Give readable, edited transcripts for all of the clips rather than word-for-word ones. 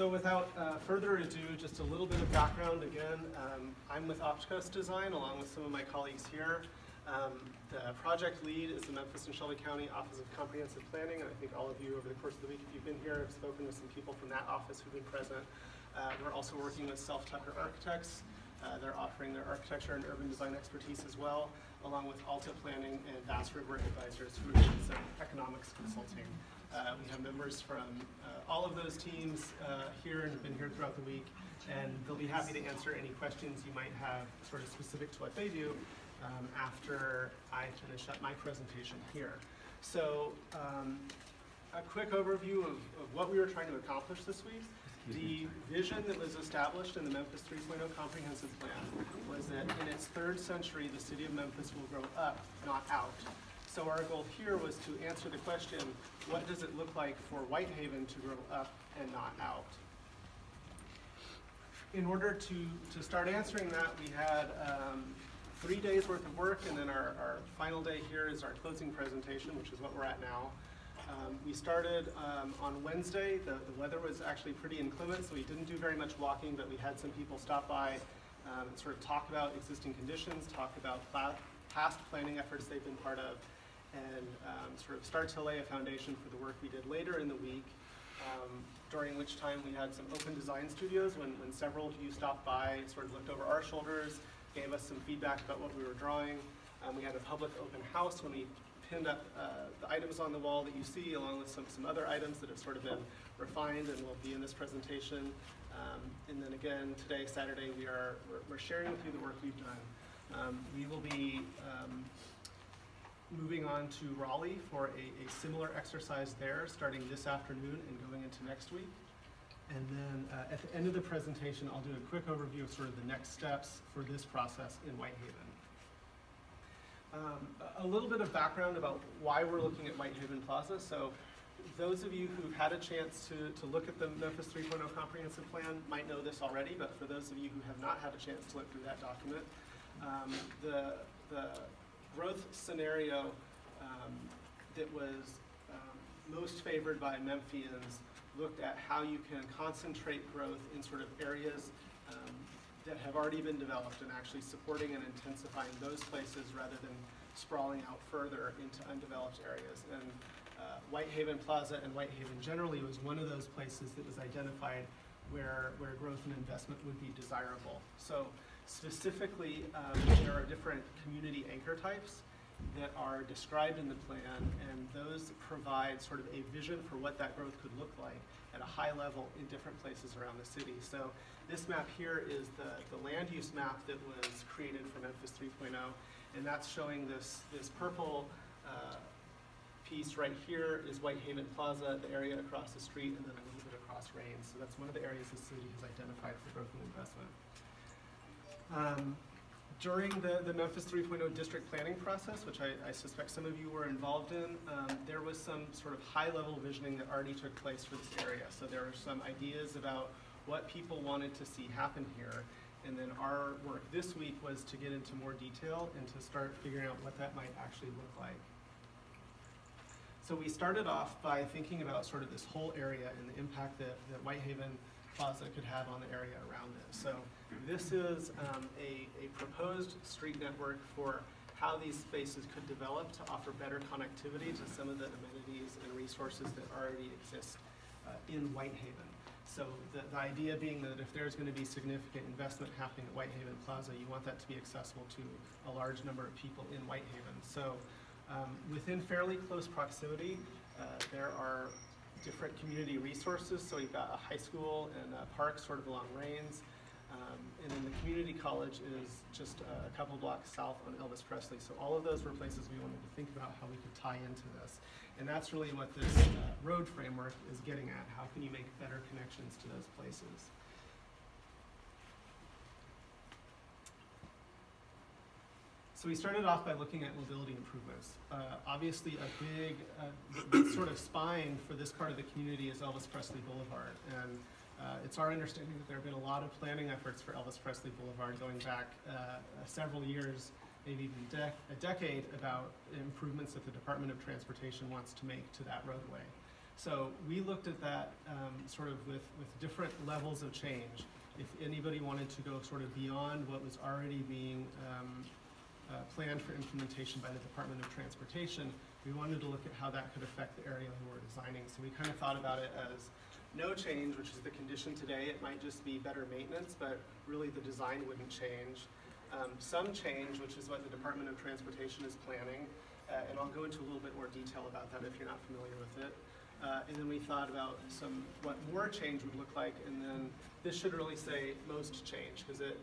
So without further ado, just a little bit of background again. I'm with Opticos Design along with some of my colleagues here. The project lead is the Memphis and Shelby County Office of Comprehensive Planning, and I think all of you over the course of the week, if you've been here, have spoken with some people from that office who've been present. We're also working with Self Tucker Architects. They're offering their architecture and urban design expertise as well, along with Alta Planning and Bass River Advisors, who are doing some economics consulting. We have members from all of those teams here and have been here throughout the week, and they'll be happy to answer any questions you might have sort of specific to what they do after I finish up my presentation here. So a quick overview of what we were trying to accomplish this week. The vision that was established in the Memphis 3.0 Comprehensive Plan was that in its third century, the city of Memphis will grow up, not out. So our goal here was to answer the question, what does it look like for Whitehaven to grow up and not out? In order to start answering that, we had 3 days worth of work, and then our final day here is our closing presentation, which is what we're at now. We started on Wednesday. The weather was actually pretty inclement, so we didn't do very much walking, but we had some people stop by and sort of talk about existing conditions, talk about past planning efforts they've been part of, and sort of start to lay a foundation for the work we did later in the week, during which time we had some open design studios when several of you stopped by, sort of looked over our shoulders, gave us some feedback about what we were drawing. We had a public open house when we pinned up the items on the wall that you see, along with some other items that have sort of been refined and will be in this presentation. And then again, today, Saturday, we're sharing with you the work we've done. We will be moving on to Raleigh for a similar exercise there, starting this afternoon and going into next week. And then at the end of the presentation, I'll do a quick overview of sort of the next steps for this process in Whitehaven. A little bit of background about why we're looking at Whitehaven Plaza. So those of you who've had a chance to look at the Memphis 3.0 Comprehensive Plan might know this already, but for those of you who have not had a chance to look through that document, the growth scenario that was most favored by Memphians looked at how you can concentrate growth in sort of areas that have already been developed and actually supporting and intensifying those places rather than sprawling out further into undeveloped areas. And Whitehaven Plaza and Whitehaven generally was one of those places that was identified where growth and investment would be desirable. So specifically, there are different community anchor types that are described in the plan, and those provide sort of a vision for what that growth could look like at a high level in different places around the city. So this map here is the land use map that was created for Memphis 3.0, and that's showing this purple piece right here is Whitehaven Plaza, the area across the street, and then a little bit across Rains. So that's one of the areas the city has identified for growth and investment. During the Memphis 3.0 district planning process, which I suspect some of you were involved in, there was some sort of high-level visioning that already took place for this area. So there were some ideas about what people wanted to see happen here, and then our work this week was to get into more detail and to start figuring out what that might actually look like. So we started off by thinking about sort of this whole area and the impact that Whitehaven Plaza could have on the area around it. So this is a proposed street network for how these spaces could develop to offer better connectivity to some of the amenities and resources that already exist in Whitehaven. So the idea being that if there's going to be significant investment happening at Whitehaven Plaza, you want that to be accessible to a large number of people in Whitehaven. So within fairly close proximity, there are different community resources. So we've got a high school and a park sort of along Rains. And then the community college is just a couple blocks south on Elvis Presley. So all of those were places we wanted to think about how we could tie into this. And that's really what this road framework is getting at. How can you make better connections to those places? So we started off by looking at mobility improvements. Obviously a big sort of spine for this part of the community is Elvis Presley Boulevard. And it's our understanding that there have been a lot of planning efforts for Elvis Presley Boulevard going back several years, maybe even a decade, about improvements that the Department of Transportation wants to make to that roadway. So we looked at that sort of with different levels of change. If anybody wanted to go sort of beyond what was already being planned for implementation by the Department of Transportation, we wanted to look at how that could affect the area we were designing. So we kind of thought about it as no change, which is the condition today. It might just be better maintenance, but really the design wouldn't change. Some change, which is what the Department of Transportation is planning, and I'll go into a little bit more detail about that if you're not familiar with it. And then we thought about what more change would look like, and then this should really say most change, because it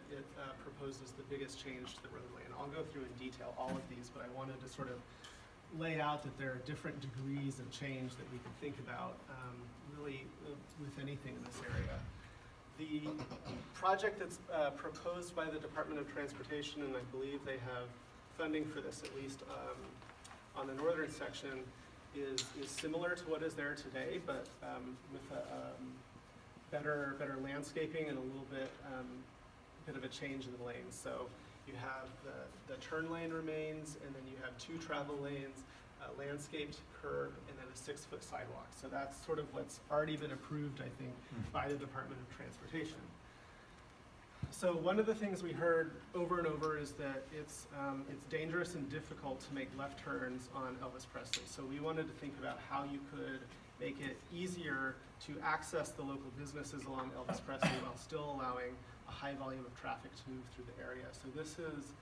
proposes the biggest change to the roadway. And I'll go through in detail all of these, but I wanted to sort of lay out that there are different degrees of change that we can think about really with anything in this area. The project that's proposed by the Department of Transportation, and I believe they have funding for this at least on the northern section, is similar to what is there today, but with a better landscaping and a little bit of a change in the lanes. So you have the turn lane remains, and then you have 2 travel lanes, a landscaped curb, and then a 6-foot sidewalk. So that's sort of what's already been approved, I think, by the Department of Transportation. So one of the things we heard over and over is that it's dangerous and difficult to make left turns on Elvis Presley. So we wanted to think about how you could make it easier to access the local businesses along Elvis Presley while still allowing a high volume of traffic to move through the area. So this is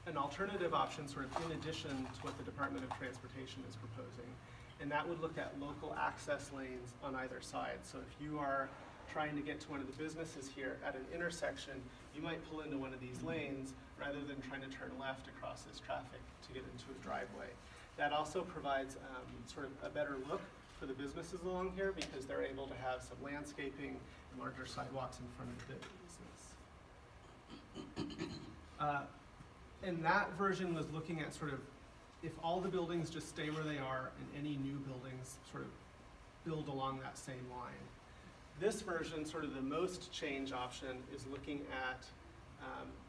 an alternative option sort of in addition to what the Department of Transportation is proposing. And that would look at local access lanes on either side. So if you are trying to get to one of the businesses here at an intersection, you might pull into one of these lanes rather than trying to turn left across this traffic to get into a driveway. That also provides sort of a better look for the businesses along here, because they're able to have some landscaping and larger sidewalks in front of the business. And that version was looking at sort of if all the buildings just stay where they are and any new buildings sort of build along that same line. This version, sort of the most change option, is looking at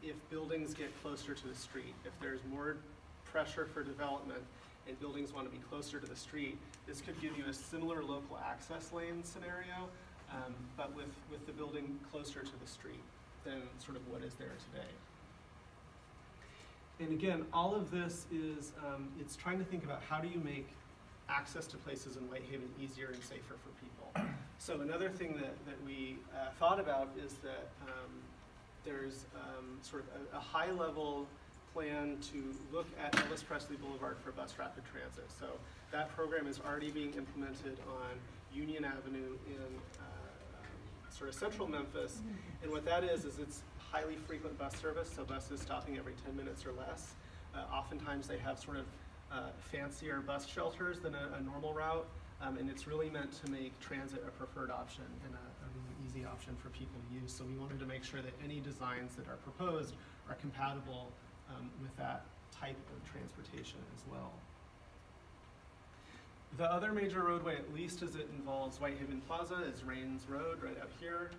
if buildings get closer to the street. If there's more pressure for development and buildings want to be closer to the street, this could give you a similar local access lane scenario, but with the building closer to the street than sort of what is there today. And again, all of this is, it's trying to think about how do you make access to places in Whitehaven easier and safer for people. So another thing that we thought about is that there's sort of a high-level plan to look at Elvis Presley Boulevard for bus rapid transit. So that program is already being implemented on Union Avenue in sort of central Memphis. And what that is it's highly frequent bus service, so buses stopping every 10 minutes or less. Oftentimes they have sort of fancier bus shelters than a normal route, and it's really meant to make transit a preferred option and a really easy option for people to use. So we wanted to make sure that any designs that are proposed are compatible with that type of transportation as well. The other major roadway, at least as it involves Whitehaven Plaza, is Rains Road right out here.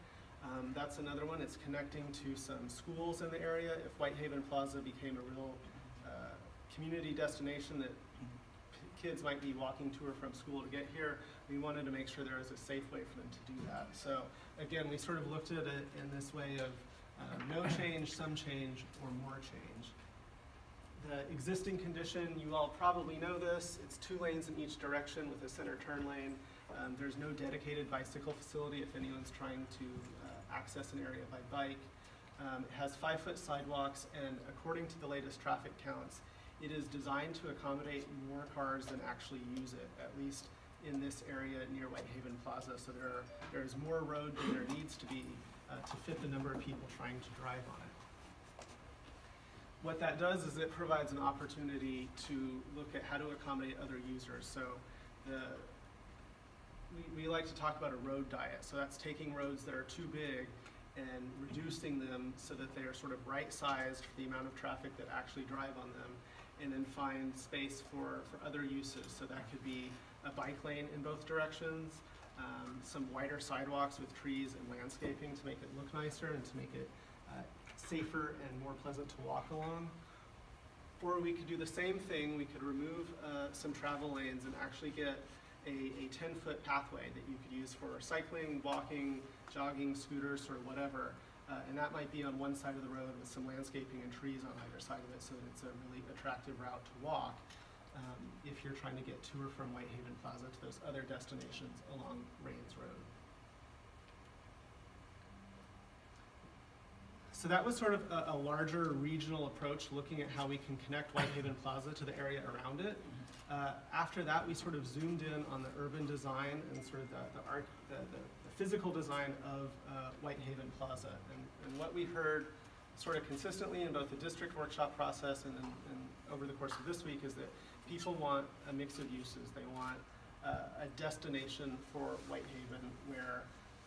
That's another one. It's connecting to some schools in the area. If Whitehaven Plaza became a real community destination that kids might be walking to or from school to get here, we wanted to make sure there was a safe way for them to do that. So again, we sort of looked at it in this way of no change, some change, or more change. The existing condition, you all probably know this, it's 2 lanes in each direction with a center turn lane. There's no dedicated bicycle facility if anyone's trying to access an area by bike. It has 5-foot sidewalks, and according to the latest traffic counts, it is designed to accommodate more cars than actually use it, at least in this area near Whitehaven Plaza. So there's more road than there needs to be to fit the number of people trying to drive on it. What that does is it provides an opportunity to look at how to accommodate other users. So we like to talk about a road diet. So that's taking roads that are too big and reducing them so that they are sort of right-sized for the amount of traffic that actually drive on them, and then find space for other uses. So that could be a bike lane in both directions, some wider sidewalks with trees and landscaping to make it look nicer and to make it safer and more pleasant to walk along. Or we could do the same thing, we could remove some travel lanes and actually get a 10-foot pathway that you could use for cycling, walking, jogging, scooters, or whatever. And that might be on one side of the road with some landscaping and trees on either side of it, so that it's a really attractive route to walk if you're trying to get to or from Whitehaven Plaza to those other destinations along Rains Road. So that was sort of a larger regional approach, looking at how we can connect Whitehaven Plaza to the area around it. After that, we sort of zoomed in on the urban design and sort of the physical design of Whitehaven Plaza. And what we heard sort of consistently in both the district workshop process and over the course of this week is that people want a mix of uses. They want a destination for Whitehaven where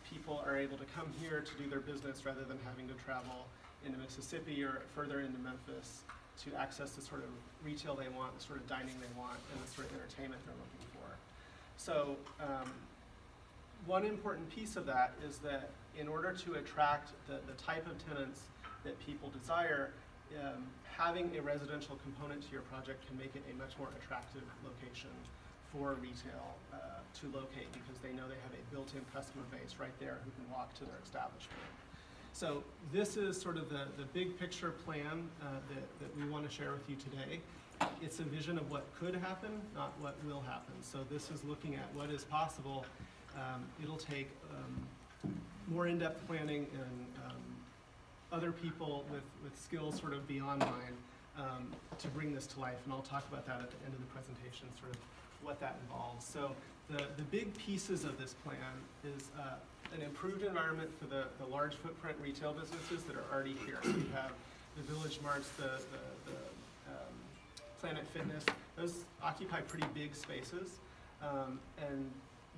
people are able to come here to do their business rather than having to travel into Mississippi or further into Memphis to access the sort of retail they want, the sort of dining they want, and the sort of entertainment they're looking for. So one important piece of that is that in order to attract the type of tenants that people desire, having a residential component to your project can make it a much more attractive location for retail to locate, because they know they have a built-in customer base right there who can walk to their establishment. So this is sort of the big picture plan that we want to share with you today. It's a vision of what could happen, not what will happen. So this is looking at what is possible. It'll take more in-depth planning and other people with skills sort of beyond mine to bring this to life. And I'll talk about that at the end of the presentation, sort of what that involves. So the big pieces of this plan is an improved environment for the large footprint retail businesses that are already here. So you have the Village Marts, the Planet Fitness. Those occupy pretty big spaces, and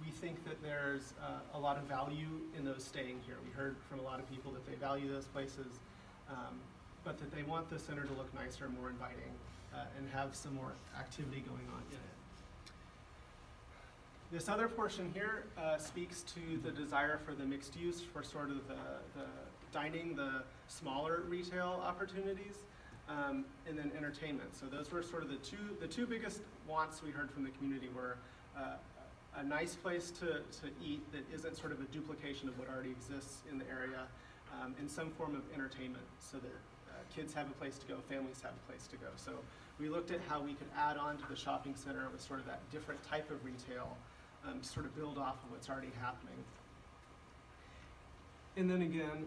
we think that there's a lot of value in those staying here. We heard from a lot of people that they value those places, but that they want the center to look nicer, more inviting, and have some more activity going on in it. This other portion here speaks to the desire for the mixed use, for sort of the dining, the smaller retail opportunities, and then entertainment. So those were sort of the two biggest wants we heard from the community were a nice place to eat that isn't sort of a duplication of what already exists in the area, and some form of entertainment so that kids have a place to go, families have a place to go. So we looked at how we could add on to the shopping center with sort of that different type of retail to sort of build off of what's already happening. And then again,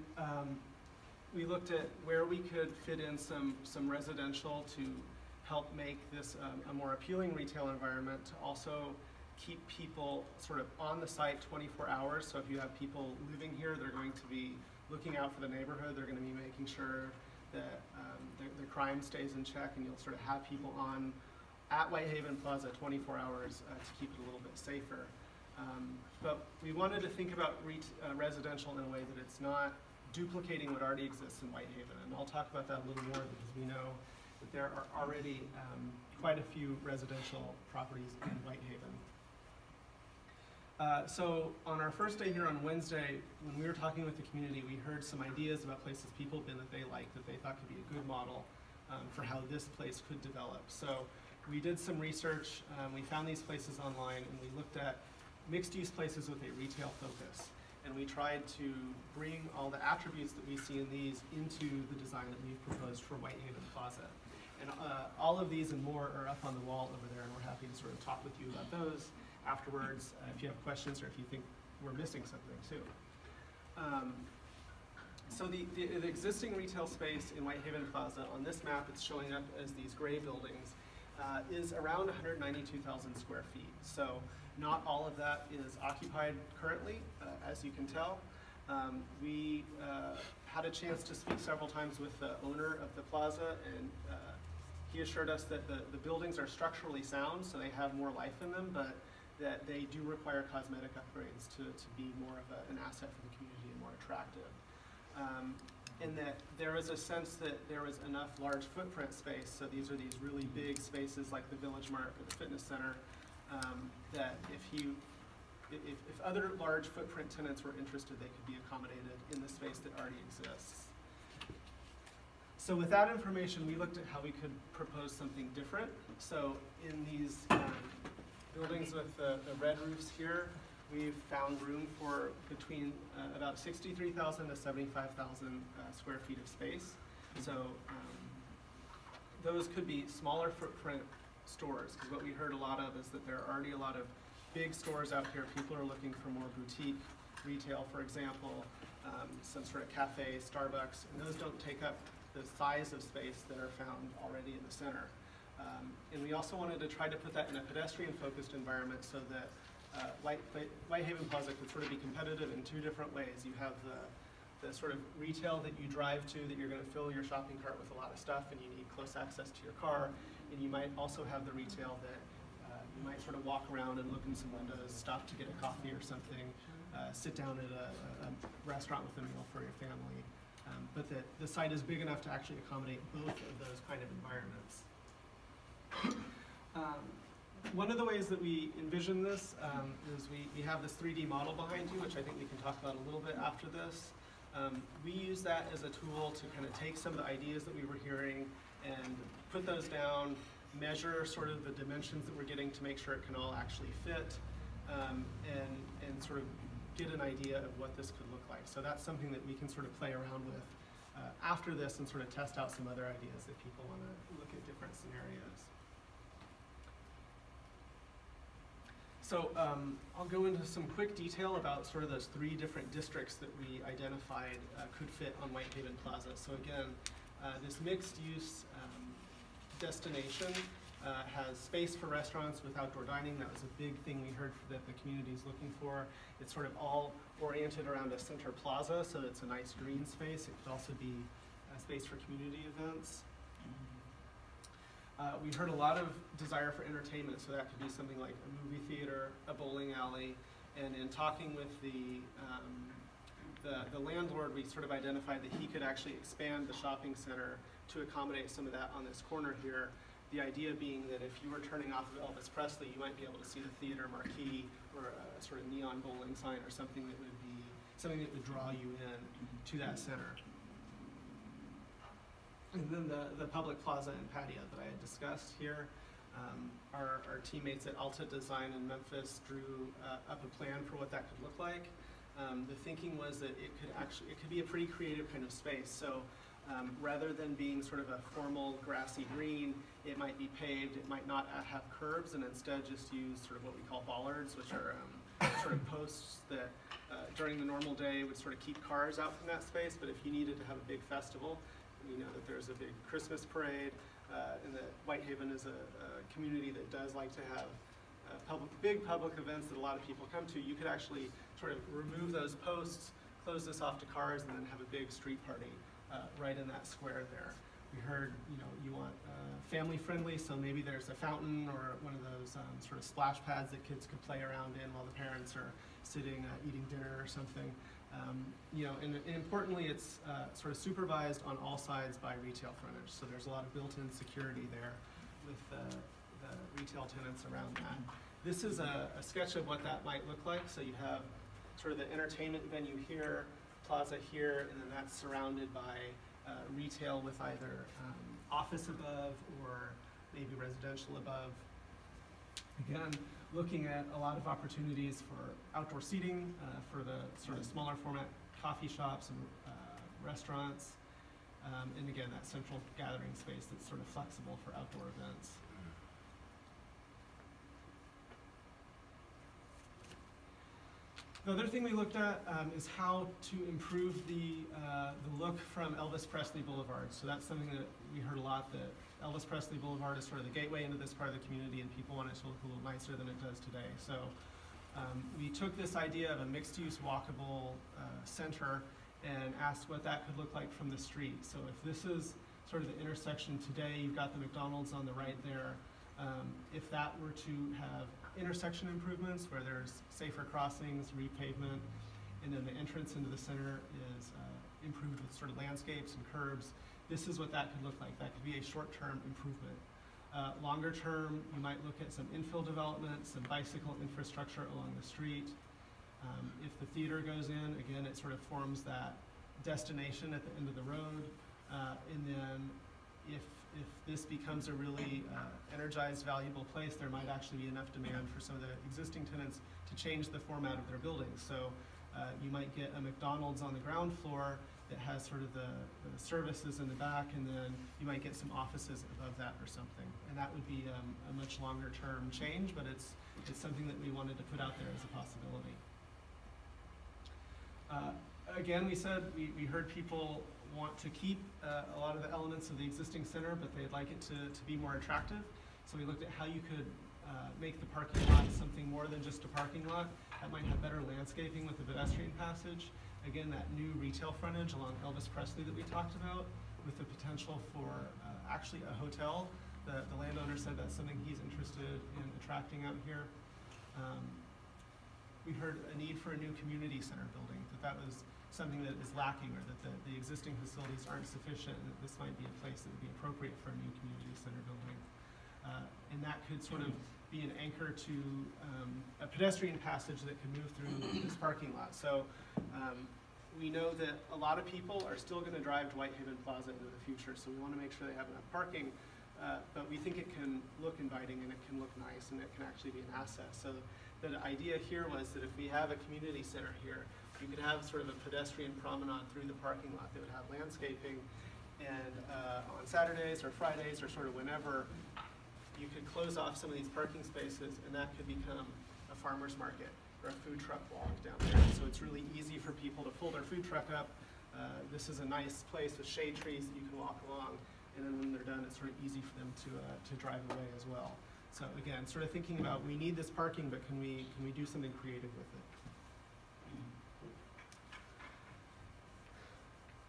we looked at where we could fit in some residential to help make this a more appealing retail environment, to also keep people sort of on the site 24 hours. So if you have people living here, they're going to be looking out for the neighborhood. They're going to be making sure that the crime stays in check, and you'll sort of have people on at Whitehaven Plaza 24 hours to keep it a little bit safer. But we wanted to think about residential in a way that it's not duplicating what already exists in Whitehaven. And I'll talk about that a little more because we know that there are already quite a few residential properties in Whitehaven. So on our first day here on Wednesday, when we were talking with the community, we heard some ideas about places people have been that they liked, that they thought could be a good model for how this place could develop. So we did some research, we found these places online, and we looked at mixed-use places with a retail focus. And we tried to bring all the attributes that we see in these into the design that we've proposed for Whitehaven Plaza. And all of these and more are up on the wall over there, and we're happy to sort of talk with you about those afterwards if you have questions or if you think we're missing something too. So the existing retail space in Whitehaven Plaza, on this map it's showing up as these gray buildings, is around 192,000 square feet. So not all of that is occupied currently, as you can tell. We had a chance to speak several times with the owner of the plaza, and he assured us that the buildings are structurally sound, so they have more life in them, but that they do require cosmetic upgrades to be more of an asset for the community and more attractive. In that there was a sense that there was enough large footprint space, so these are these really big spaces like the Village Mart or the fitness center, that if other large footprint tenants were interested, they could be accommodated in the space that already exists. So with that information, we looked at how we could propose something different. So in these buildings with the red roofs here, we've found room for between about 63,000 to 75,000 square feet of space. So those could be smaller footprint stores, because what we heard a lot of is that there are already a lot of big stores out here. People are looking for more boutique retail, for example, some sort of cafe, Starbucks, and those don't take up the size of space that are found already in the center. And we also wanted to try to put that in a pedestrian-focused environment so that Whitehaven Plaza could sort of be competitive in two different ways. You have the sort of retail that you drive to, that you're going to fill your shopping cart with a lot of stuff and you need close access to your car. And you might also have the retail that you might sort of walk around and look in some windows, stop to get a coffee or something, sit down at a restaurant with a meal for your family. But that the site is big enough to actually accommodate both of those kind of environments. One of the ways that we envision this is we have this 3D model behind you, which I think we can talk about a little bit after this. We use that as a tool to kind of take some of the ideas that we were hearing and put those down, measure sort of the dimensions that we're getting to make sure it can all actually fit, and sort of get an idea of what this could look like. So that's something that we can sort of play around with after this and sort of test out some other ideas if people want to look at different scenarios. So I'll go into some quick detail about sort of those 3 different districts that we identified could fit on Whitehaven Plaza. So again, this mixed-use destination has space for restaurants with outdoor dining. That was a big thing we heard that the community is looking for. It's sort of all oriented around a center plaza, so it's a nice green space. It could also be a space for community events. We heard a lot of desire for entertainment, so that could be something like a movie theater, a bowling alley, and in talking with the landlord, we sort of identified that he could actually expand the shopping center to accommodate some of that on this corner here. The idea being that if you were turning off of Elvis Presley, you might be able to see the theater marquee or a sort of neon bowling sign or something that would be something that would draw you in to that center. And then the public plaza and patio that I had discussed here. Our teammates at Alta Design in Memphis drew up a plan for what that could look like. The thinking was that it could be a pretty creative kind of space. So rather than being sort of a formal grassy green, it might be paved, it might not have curbs, and instead just use sort of what we call bollards, which are sort of posts that during the normal day would sort of keep cars out from that space, but if you needed to have a big festival, we know that there's a big Christmas parade, and that Whitehaven is a community that does like to have big public events that a lot of people come to. You could actually sort of remove those posts, close this off to cars, and then have a big street party right in that square there. We heard, you want family friendly, so maybe there's a fountain or one of those sort of splash pads that kids could play around in while the parents are sitting eating dinner or something. And importantly, it's sort of supervised on all sides by retail frontage. So there's a lot of built-in security there with the retail tenants around that. This is a sketch of what that might look like. So you have sort of the entertainment venue here, plaza here, and then that's surrounded by retail with either office above or maybe residential above. Again, looking at a lot of opportunities for outdoor seating, for the sort of smaller format coffee shops and restaurants, and again, that central gathering space that's sort of flexible for outdoor events. The other thing we looked at is how to improve the look from Elvis Presley Boulevard. So that's something that we heard a lot, that Elvis Presley Boulevard is sort of the gateway into this part of the community, and people want it to look a little nicer than it does today. So we took this idea of a mixed-use walkable center and asked what that could look like from the street. So if this is sort of the intersection today, you've got the McDonald's on the right there. If that were to have intersection improvements where there's safer crossings, repavement, and then the entrance into the center is improved with sort of landscapes and curbs, this is what that could look like. That could be a short-term improvement. Longer term, you might look at some infill development, some bicycle infrastructure along the street. If the theater goes in, again, it sort of forms that destination at the end of the road. And then if if this becomes a really energized, valuable place, there might actually be enough demand for some of the existing tenants to change the format of their buildings. So you might get a McDonald's on the ground floor that has sort of the services in the back, and then you might get some offices above that or something. And that would be a much longer term change, but it's something that we wanted to put out there as a possibility. Again, we said we heard people want to keep a lot of the elements of the existing center, but they'd like it to be more attractive. So we looked at how you could make the parking lot something more than just a parking lot. That might have better landscaping with the pedestrian passage. Again, that new retail frontage along Elvis Presley that we talked about, with the potential for actually a hotel. The landowner said that's something he's interested in attracting out here. We heard a need for a new community center building, that was something that is lacking, or that the existing facilities aren't sufficient, and that this might be a place that would be appropriate for a new community center building. And that could sort of be an anchor to a pedestrian passage that can move through this parking lot. So we know that a lot of people are still going to drive to Whitehaven Plaza into the future, so we want to make sure they have enough parking, but we think it can look inviting and it can look nice and it can actually be an asset. So the idea here was that if we have a community center here, you could have sort of a pedestrian promenade through the parking lot that would have landscaping, and on Saturdays or Fridays or sort of whenever, you could close off some of these parking spaces, and that could become a farmer's market or a food truck walk down there. So it's really easy for people to pull their food truck up. This is a nice place with shade trees that you can walk along, and then when they're done, it's sort of easy for them to drive away as well. So again, sort of thinking about, we need this parking, but can we do something creative with it?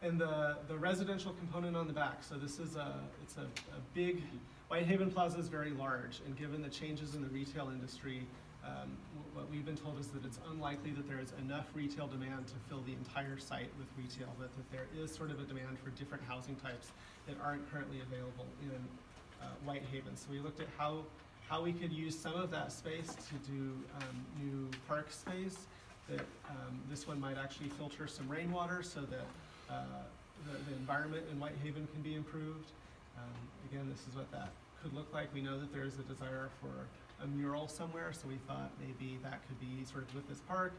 And the residential component on the back. So this is it's a big, Whitehaven Plaza is very large, and given the changes in the retail industry, what we've been told is that it's unlikely that there is enough retail demand to fill the entire site with retail, but that there is sort of a demand for different housing types that aren't currently available in Whitehaven. So we looked at how we could use some of that space to do new park space, that this one might actually filter some rainwater so that the environment in Whitehaven can be improved. Again, this is what that could look like. We know that there's a desire for a mural somewhere, so we thought maybe that could be sort of with this park,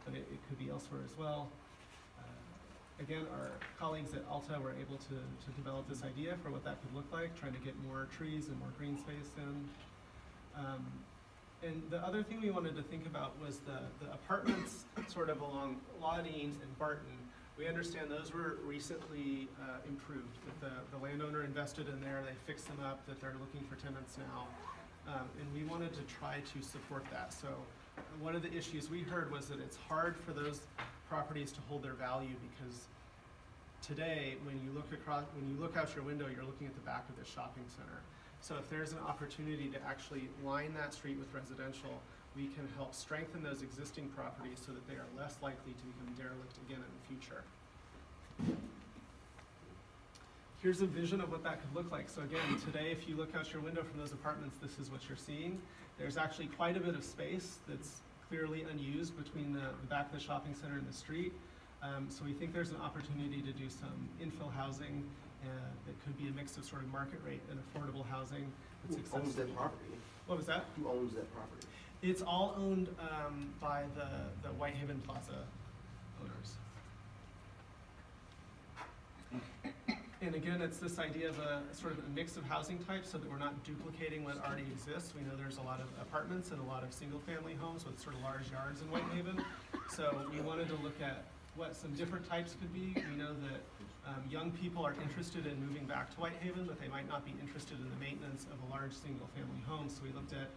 but it could be elsewhere as well. Again, our colleagues at Alta were able to develop this idea for what that could look like, trying to get more trees and more green space in. And the other thing we wanted to think about was the apartments sort of along Laudine and Barton. We understand those were recently improved, that the landowner invested in there, they fixed them up, that they're looking for tenants now. And we wanted to try to support that. So one of the issues we heard was that it's hard for those properties to hold their value, because today, when you look out your window, you're looking at the back of the shopping center. So if there's an opportunity to actually line that street with residential, we can help strengthen those existing properties so that they are less likely to become derelict again in the future. Here's a vision of what that could look like. So again, today, if you look out your window from those apartments, this is what you're seeing. There's actually quite a bit of space that's clearly unused between the back of the shopping center and the street. So we think there's an opportunity to do some infill housing that could be a mix of sort of market rate and affordable housing. Who owns that property? What was that? Who owns that property? It's all owned by the Whitehaven Plaza owners. And again, it's this idea of a sort of a mix of housing types so that we're not duplicating what already exists. We know there's a lot of apartments and a lot of single-family homes with sort of large yards in Whitehaven. So we wanted to look at what some different types could be. We know that young people are interested in moving back to Whitehaven, but they might not be interested in the maintenance of a large single-family home. So we looked at